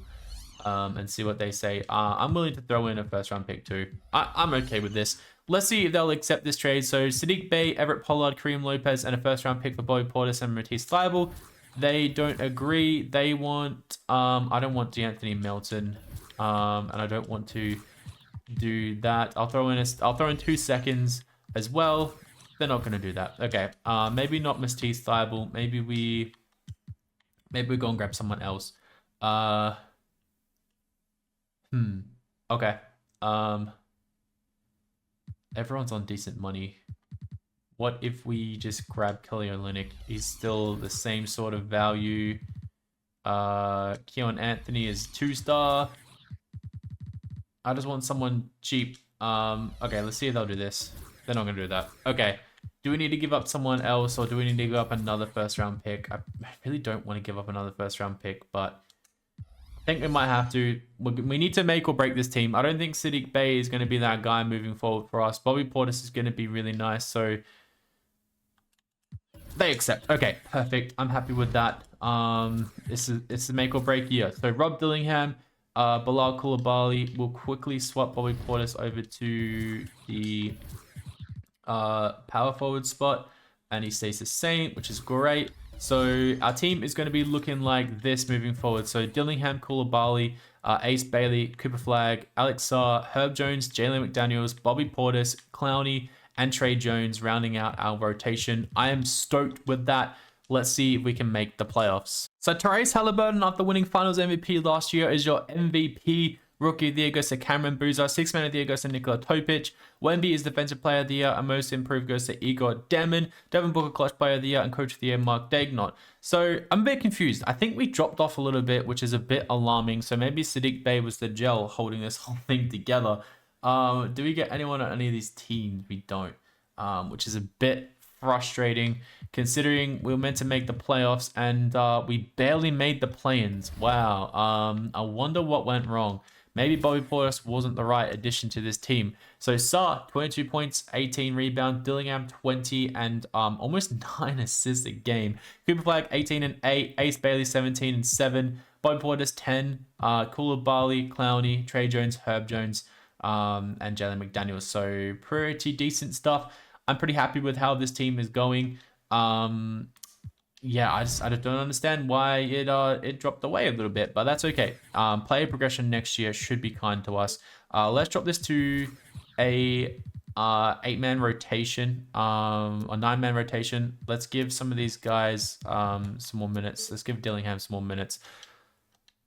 and see what they say. I'm willing to throw in a first round pick too. I'm okay with this. Let's see if they'll accept this trade. So Saddiq Bey, Everett Pollard, Kareem Lopez, and a first round pick for Bobby Portis and Matisse Thybulle. They don't agree. They want I don't want D'Anthony Melton, and I don't want to do that. I'll throw in 2 seconds as well. They're not going to do that. Okay. Maybe not Matisse Thybulle. Maybe we go and grab someone else. Okay. Everyone's on decent money. What if we just grab Kelly Olynyk? He's still the same sort of value. Keon Anthony is 2-star. I just want someone cheap. Okay, let's see if they'll do this. They're not gonna do that. Okay. Do we need to give up someone else, or do we need to give up another first round pick? I really don't want to give up another first round pick, but I think we might have to. We need to make or break this team. I don't think Saddiq Bey is going to be that guy moving forward for us. Bobby Portis is going to be really nice, so they accept. Okay, perfect. I'm happy with that. It's a make or break year. So Rob Dillingham, Bilal Coulibaly will quickly swap Bobby Portis over to the power forward spot, and he stays the same, which is great. So our team is going to be looking like this moving forward. So Dillingham, Coulibaly, Ace Bailey, Cooper Flagg, Alex Sarr, Herb Jones, Jalen McDaniels, Bobby Portis, Clowney, and Trey Jones rounding out our rotation. I am stoked with that. Let's see if we can make the playoffs. So Tyrese Halliburton, after winning Finals MVP last year, is your MVP. Rookie of the Year goes to Cameron Boozer. Sixth Man of the Year goes to Nikola Topic. Wemby is Defensive Player of the Year, and Most Improved goes to Igor Demon. Devin Booker Clutch Player of the Year, and Coach of the Year Mark Daigneault. So I'm a bit confused. I think we dropped off a little bit, which is a bit alarming. So maybe Saddiq Bey was the gel holding this whole thing together. Do we get anyone on any of these teams? We don't, which is a bit frustrating considering we were meant to make the playoffs and we barely made the play-ins. Wow. I wonder what went wrong. Maybe Bobby Portis wasn't the right addition to this team. So Sarr, 22 points, 18 rebounds, Dillingham 20 and almost 9 assists a game. Cooper Flag 18 and 8, Ace Bailey 17 and 7, Bobby Portis 10, Coulibaly, Clowney, Trey Jones, Herb Jones, and Jalen McDaniels. So pretty decent stuff. I'm pretty happy with how this team is going. Yeah, I just don't understand why it dropped away a little bit, but that's okay. Player progression next year should be kind to us. Let's drop this to a 8-man rotation, a 9-man rotation. Let's give some of these guys some more minutes. Let's give Dillingham some more minutes.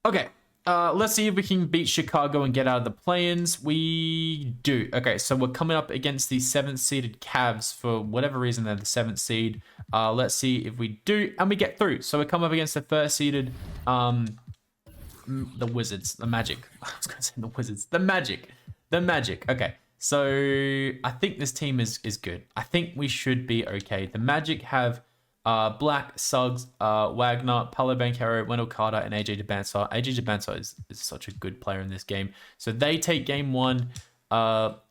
Okay. Let's see if we can beat Chicago and get out of the play-ins. We do. Okay, so we're coming up against the 7th-seeded Cavs. For whatever reason, they're the 7th seed. Let's see if we do, and we get through. So we come up against the 1st-seeded, the Wizards, the Magic. I was going to say the Wizards. The Magic. Okay, so I think this team is good. I think we should be okay. The Magic have Black, Suggs, Wagner, Paolo Banchero, Wendell Carter, and AJ Debunker. AJ Debunker is such a good player in this game. So they take game 1.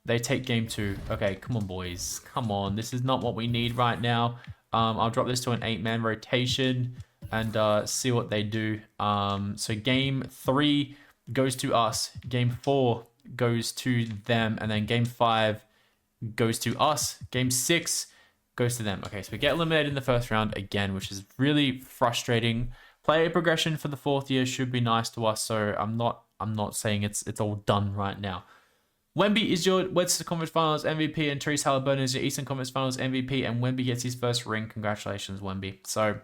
They take game 2. Okay, come on, boys. Come on. This is not what we need right now. I'll drop this to an 8-man rotation and see what they do. So game 3 goes to us. Game 4 goes to them. And then game 5 goes to us. Game 6 goes to them. Okay, so we get eliminated in the first round again, which is really frustrating. Player progression for the 4th year should be nice to us, so I'm not saying it's all done right now. Wemby is your Western Conference Finals MVP, and Therese Halliburton is your Eastern Conference Finals MVP, and Wemby gets his first ring. Congratulations, Wemby. So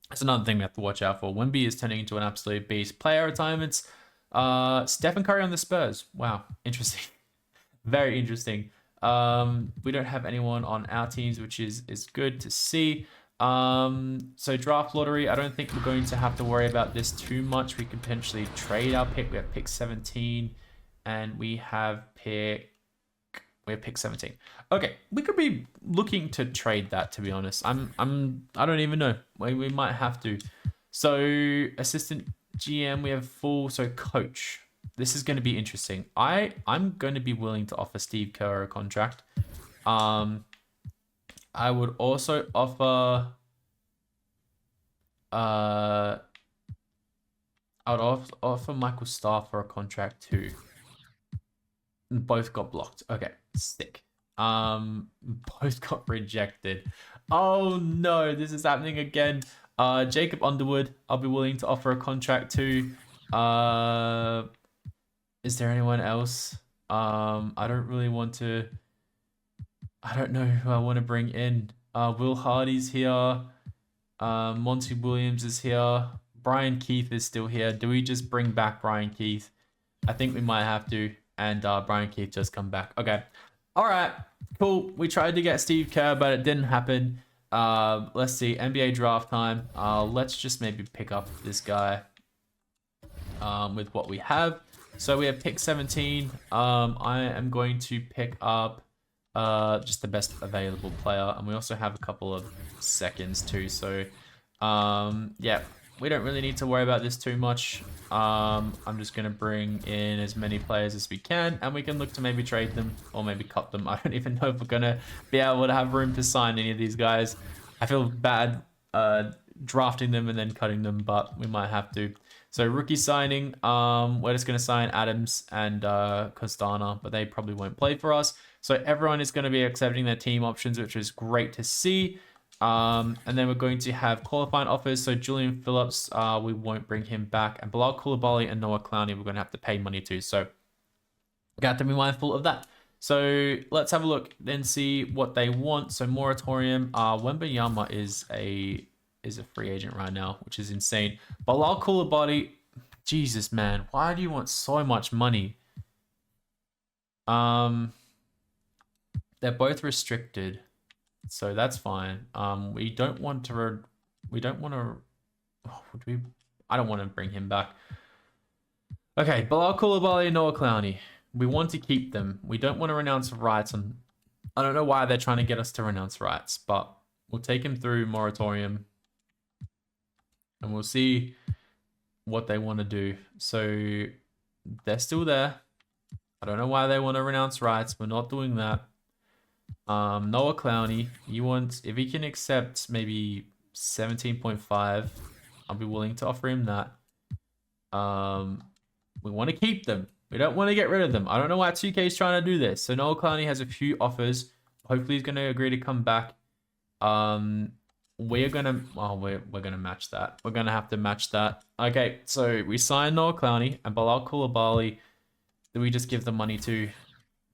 that's another thing we have to watch out for. Wemby is turning into an absolute beast. Player retirements. Stephen Curry on the Spurs. Wow, interesting. Very interesting. We don't have anyone on our teams, which is good to see. So draft lottery, I don't think we're going to have to worry about this too much. We could potentially trade our pick. We have pick 17 and we have pick 17. Okay, we could be looking to trade that, to be honest. I don't even know. We might have to. So assistant GM, we have full, so coach. This is going to be interesting. I'm going to be willing to offer Steve Kerr a contract. I would also offer. I would offer Michael Starr a contract too. Both got blocked. Okay, sick. Both got rejected. Oh no, this is happening again. Jacob Underwood, I'll be willing to offer a contract to. Is there anyone else? I don't really want to. I don't know who I want to bring in. Will Hardy's here. Monty Williams is here. Brian Keith is still here. Do we just bring back Brian Keith? I think we might have to. And Brian Keith just come back. Okay. All right. Cool. We tried to get Steve Kerr, but it didn't happen. Let's see. NBA draft time. Let's just maybe pick up this guy with what we have. So we have pick 17. I am going to pick up just the best available player. And we also have a couple of seconds too. So yeah, we don't really need to worry about this too much. I'm just going to bring in as many players as we can. And we can look to maybe trade them or maybe cut them. I don't even know if we're going to be able to have room to sign any of these guys. I feel bad drafting them and then cutting them, but we might have to. So rookie signing, we're just going to sign Adams and Costana, but they probably won't play for us. So everyone is going to be accepting their team options, which is great to see. And then we're going to have qualifying offers. So Julian Phillips, we won't bring him back. And Bilal Coulibaly and Noah Clowney, we're going to have to pay money to. So we got to be mindful of that. So let's have a look and see what they want. So moratorium, Wembanyama is a free agent right now, which is insane. Bilal Coulibaly, Jesus, man, why do you want so much money? They're both restricted, so that's fine. We don't want to. I don't want to bring him back. Okay, Bilal Coulibaly and Noah Clowney. We want to keep them. We don't want to renounce rights on. I don't know why they're trying to get us to renounce rights, but We'll take him through moratorium. And we'll see what they want to do. So they're still there. I don't know why they want to renounce rights. We're not doing that. Noah Clowney, if he can accept maybe 17.5, I'll be willing to offer him that. We want to keep them. We don't want to get rid of them. I don't know why 2K is trying to do this. So Noah Clowney has a few offers. Hopefully he's going to agree to come back. We're gonna match that. We're gonna have to match that. Okay, so we signed Noah Clowney and Bilal Koulibaly. Do we just give the money to?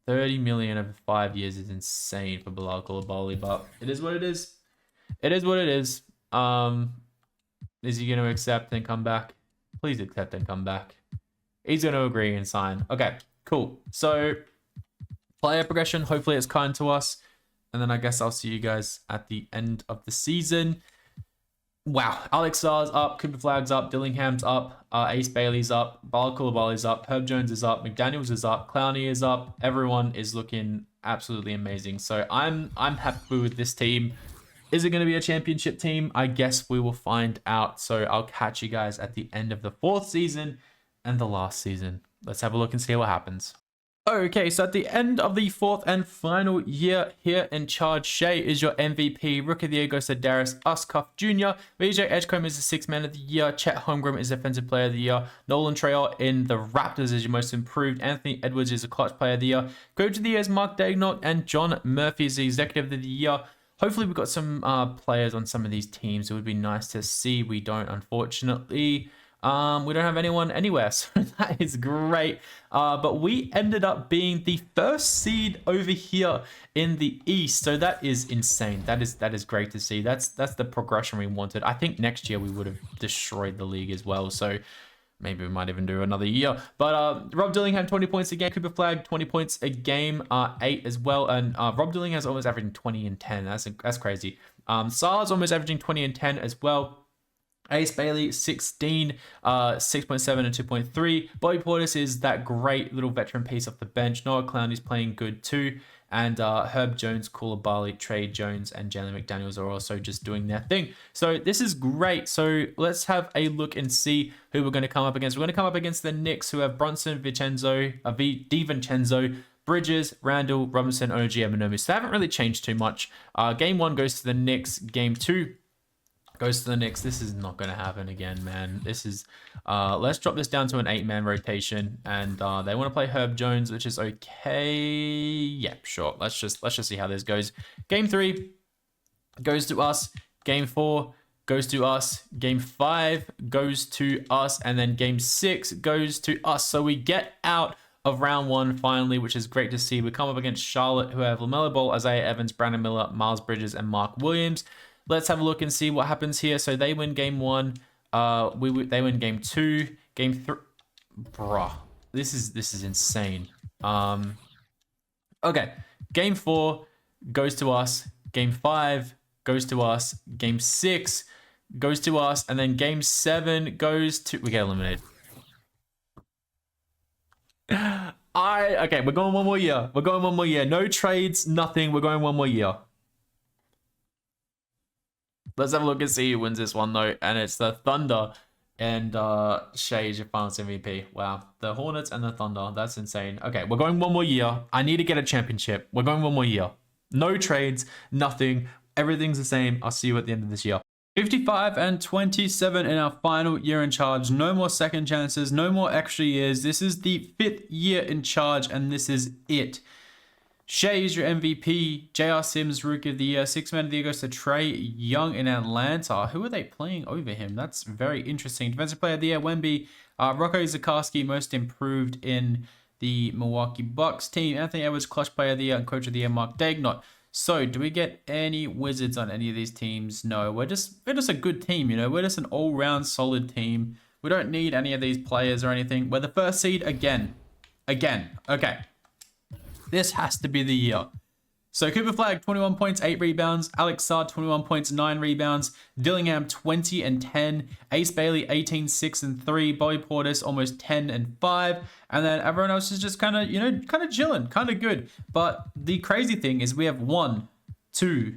30 million over 5 years is insane for Bilal Koulibaly, but it is what it is. It is what it is. Is he gonna accept and come back? Please accept and come back. He's gonna agree and sign. Okay, cool. So player progression, hopefully it's kind to us. And then I guess I'll see you guys at the end of the season. Wow. Alex Sarr's up. Cooper Flagg's up. Dillingham's up. Ace Bailey's up. Bilal Koulibaly's up. Herb Jones is up. McDaniels is up. Clowney is up. Everyone is looking absolutely amazing. So I'm happy with this team. Is it going to be a championship team? I guess we will find out. So I'll catch you guys at the end of the 4th season and the last season. Let's have a look and see what happens. Okay, so at the end of the 4th and final year here in charge, Shea is your MVP. Rookie of the year goes to Darius Uscuff Jr. VJ Edgecombe is the 6th man of the year. Chet Holmgren is Defensive Player of the Year. Nolan Trail in the Raptors is your most improved. Anthony Edwards is a Clutch Player of the Year. Coach of the year is Mark Daigneault, and John Murphy is the Executive of the Year. Hopefully we've got some players on some of these teams. It would be nice to see. We don't, unfortunately. We don't have anyone anywhere, so that is great. But we ended up being the 1st seed over here in the East, so that is insane. That is great to see. That's the progression we wanted. I think next year we would have destroyed the league as well, so maybe we might even do another year. But Rob Dillingham, 20 points a game. Cooper Flagg, 20 points a game, 8 as well. And Rob Dillingham is almost averaging 20 and 10. That's crazy. Sar's almost averaging 20 and 10 as well. Ace Bailey, 16, 6.7 and 2.3. Bobby Portis is that great little veteran piece off the bench. Noah Clowney's playing good too. And Herb Jones, Koulibaly, Trey Jones, and Jalen McDaniels are also just doing their thing. So this is great. So let's have a look and see who we're going to come up against. We're going to come up against the Knicks, who have Bronson, DiVincenzo, Bridges, Randall, Robinson, OG, Anunoby. So they haven't really changed too much. Game 1 goes to the Knicks. Game 2 goes to the Knicks. This is not going to happen again, man. This is, let's drop this down to an 8-man rotation, and they want to play Herb Jones, which is okay. Yeah, sure. Let's just see how this goes. Game 3 goes to us. Game 4 goes to us. Game 5 goes to us, and then game 6 goes to us. So we get out of round 1 finally, which is great to see. We come up against Charlotte, who have LaMelo Ball, Isaiah Evans, Brandon Miller, Miles Bridges, and Mark Williams. Let's have a look and see what happens here. So they win game 1. They win game 2. Game 3. Bruh. This is insane. Okay. Game 4 goes to us. Game 5 goes to us. Game 6 goes to us. And then game 7 goes to... We get eliminated. Okay, we're going 1 more year. We're going 1 more year. No trades, nothing. We're going 1 more year. Let's have a look and see who wins this one, though. And it's the Thunder. And Shea is your finals MVP. Wow. The Hornets and the Thunder. That's insane. Okay, we're going 1 more year. I need to get a championship. We're going 1 more year. No trades, nothing. Everything's the same. I'll see you at the end of this year. 55 and 27 in our final year in charge. No more second chances. No more extra years. This is the 5th year in charge, and this is it. Shea is your MVP. J.R. Sims, Rookie of the Year. 6th man of the year goes to Trae Young in Atlanta. Who are they playing over him? That's very interesting. Defensive Player of the Year, Wemby. Rocco Zikarsky, Most Improved in the Milwaukee Bucks team. Anthony Edwards, Clutch Player of the Year. And Coach of the Year, Mark Daigneault. So, do we get any Wizards on any of these teams? No, we're just a good team, you know. We're just an all-round solid team. We don't need any of these players or anything. We're the 1st seed again. Okay. This has to be the year. So Cooper Flagg, 21 points, 8 rebounds. Alex Sarr, 21 points, 9 rebounds. Dillingham, 20 and 10. Ace Bailey, 18, 6 and 3. Bobby Portis, almost 10 and 5. And then everyone else is just kind of chilling, kind of good. But the crazy thing is we have 1, 2,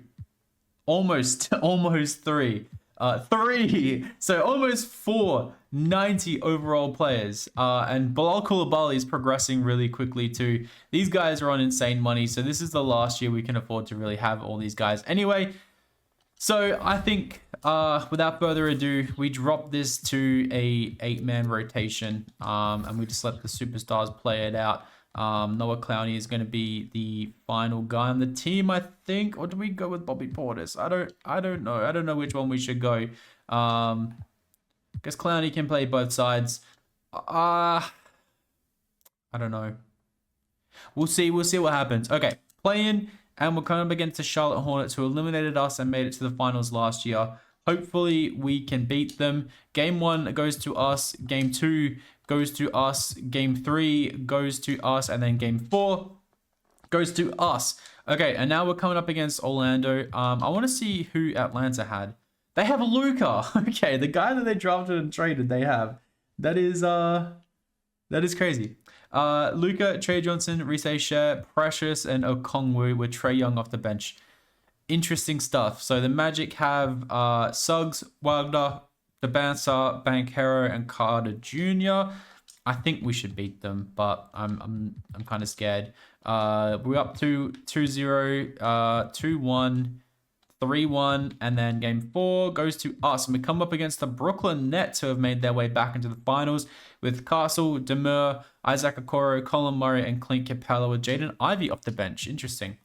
almost almost three. Three. So almost 490 overall players. And Bilal Koulibaly is progressing really quickly too. These guys are on insane money. So this is the last year we can afford to really have all these guys. Anyway, so I think without further ado, we drop this to a 8-man rotation. And we just let the superstars play it out. Noah Clowney is going to be the final guy on the team, I think, or do we go with Bobby Portis? I don't know. I don't know which one we should go. Guess Clowney can play both sides. I don't know. We'll see. We'll see what happens. Okay, playing, and we're coming up against the Charlotte Hornets, who eliminated us and made it to the finals last year. Hopefully, we can beat them. Game 1 goes to us. Game 2 goes to us. Game 3 goes to us. And then Game 4 goes to us. Okay, and now we're coming up against Orlando. I want to see who Atlanta had. They have Luka. Okay, the guy that they drafted and traded, they have. That is crazy. Luka, Trey Johnson, Reece Share, Precious, and Okongwu with Trae Young off the bench. Interesting stuff. So the Magic have Suggs, Wagner, Debansa, Banchero, and Carter Jr. I think we should beat them, but I'm kind of scared. We're up to 2-0, 2-1, 3-1, and then game 4 goes to us. And we come up against the Brooklyn Nets, who have made their way back into the finals with Castle, Demur, Isaac Okoro, Colin Murray, and Clint Capella with Jaden Ivey off the bench. Interesting.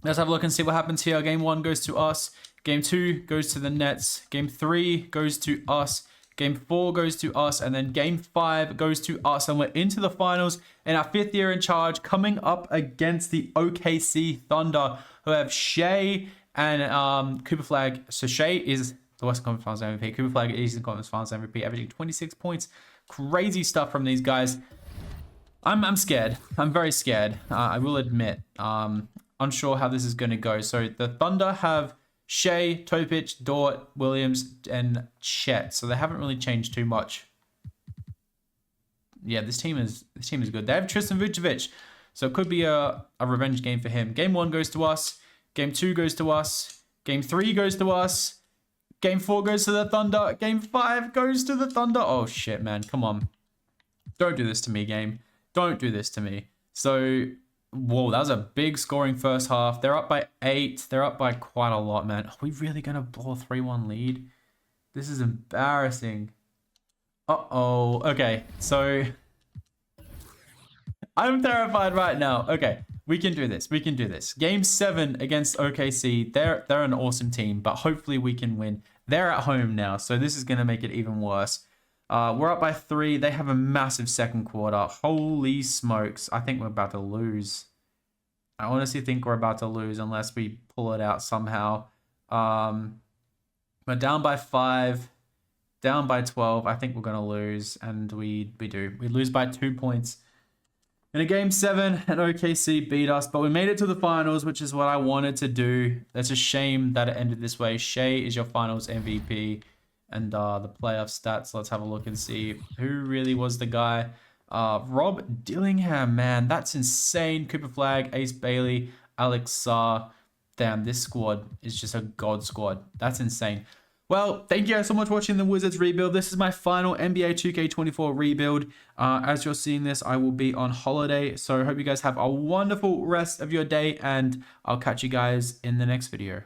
Let's have a look and see what happens here. Game 1 goes to us. Game 2 goes to the Nets. Game 3 goes to us. Game 4 goes to us. And then Game 5 goes to us. And we're into the finals in our 5th year in charge, coming up against the OKC Thunder, who have Shea and Cooper Flag. So Shea is the Western Conference Finals MVP. Cooper Flag is the Eastern Conference Finals MVP, averaging 26 points. Crazy stuff from these guys. I'm scared. I'm very scared. I will admit. Unsure how this is going to go. So the Thunder have Shea, Topic, Dort, Williams, and Chet. So they haven't really changed too much. Yeah, this team is good. They have Tristan Vucevic, so it could be a revenge game for him. Game 1 goes to us. Game 2 goes to us. Game 3 goes to us. Game 4 goes to the Thunder. Game 5 goes to the Thunder. Oh shit, man! Come on, don't do this to me, game. Don't do this to me. So. Whoa, that was a big scoring first half. They're up by 8. They're up by quite a lot, man. Are we really going to blow a 3-1 lead? This is embarrassing. Uh-oh. Okay, so... I'm terrified right now. Okay, we can do this. We can do this. Game 7 against OKC. They're an awesome team, but hopefully we can win. They're at home now, so this is going to make it even worse. We're up by 3. They have a massive second quarter. Holy smokes. I think we're about to lose. I honestly think we're about to lose unless we pull it out somehow. We're down by 5. Down by 12. I think we're going to lose. And we do. We lose by 2 points. In a game 7, and OKC beat us. But we made it to the finals, which is what I wanted to do. It's a shame that it ended this way. Shea is your finals MVP. And the playoff stats, let's have a look and see who really was the guy. Rob Dillingham, man, that's insane. Cooper Flag, Ace Bailey, Alex Sarr. Damn, this squad is just a god squad. That's insane. Well, thank you guys so much for watching the Wizards rebuild. This is my final NBA 2K24 rebuild. As you're seeing this, I will be on holiday. So I hope you guys have a wonderful rest of your day, and I'll catch you guys in the next video.